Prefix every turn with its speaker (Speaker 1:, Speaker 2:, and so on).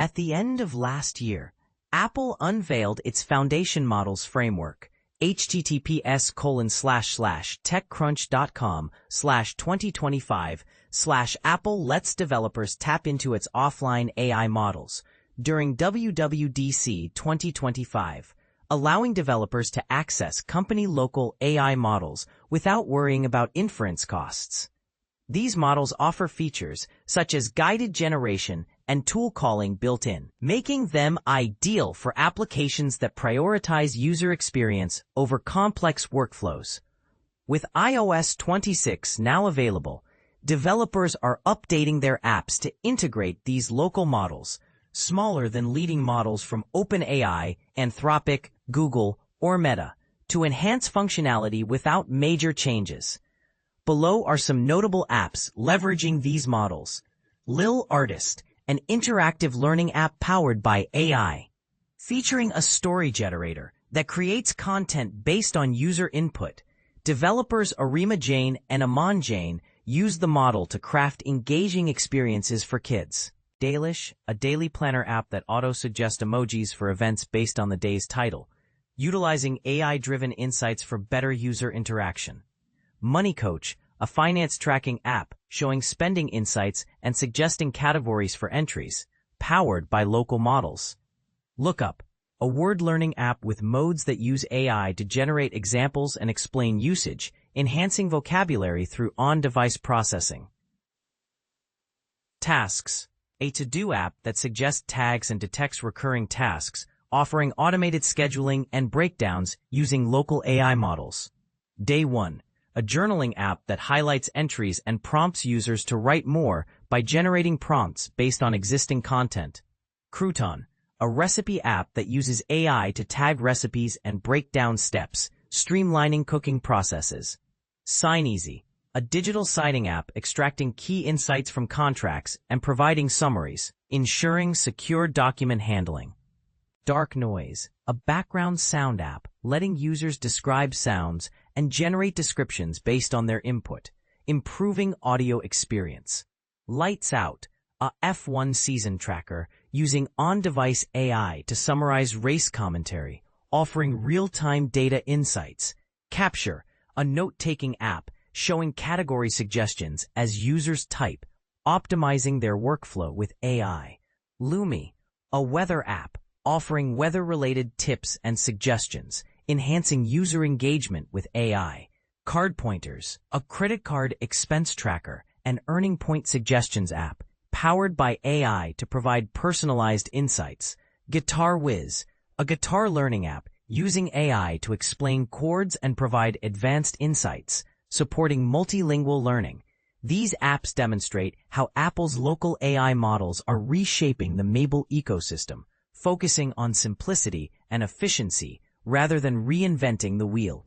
Speaker 1: At the end of last year, Apple unveiled its Foundation Models framework, https://techcrunch.com/2025/Apple lets developers tap into its offline AI models during WWDC 2025, allowing developers to access company-local AI models without worrying about inference costs. These models offer features such as guided generation and tool calling built in, making them ideal for applications that prioritize user experience over complex workflows. With iOS 26 now available, developers are updating their apps to integrate these local models, smaller than leading models from OpenAI, Anthropic, Google, or Meta, to enhance functionality without major changes. Below are some notable apps leveraging these models. Lil Artist, an interactive learning app powered by AI, featuring a story generator that creates content based on user input. Developers Arima Jain and Aman Jain use the model to craft engaging experiences for kids. Daylish, a daily planner app that auto-suggests emojis for events based on the day's title, utilizing AI-driven insights for better user interaction. MoneyCoach, a finance tracking app showing spending insights and suggesting categories for entries, powered by local models. Lookup, a word learning app with modes that use AI to generate examples and explain usage, enhancing vocabulary through on-device processing. Tasks, a to-do app that suggests tags and detects recurring tasks, offering automated scheduling and breakdowns using local AI models. Day 1, a journaling app that highlights entries and prompts users to write more by generating prompts based on existing content. Crouton, a recipe app that uses AI to tag recipes and break down steps, streamlining cooking processes. SignEasy, a digital signing app extracting key insights from contracts and providing summaries, ensuring secure document handling. Dark Noise, a background sound app letting users describe sounds and generate descriptions based on their input, improving audio experience. Lights Out, a F1 season tracker using on-device AI to summarize race commentary, offering real-time data insights. Capture, a note-taking app showing category suggestions as users type, optimizing their workflow with AI. Lumi, a weather app offering weather-related tips and suggestions, enhancing user engagement with AI. Card Pointers, a credit card expense tracker and earning point suggestions app, powered by AI to provide personalized insights. Guitar Whiz, a guitar learning app using AI to explain chords and provide advanced insights, supporting multilingual learning. These apps demonstrate how Apple's local AI models are reshaping the mobile ecosystem, focusing on simplicity and efficiency rather than reinventing the wheel.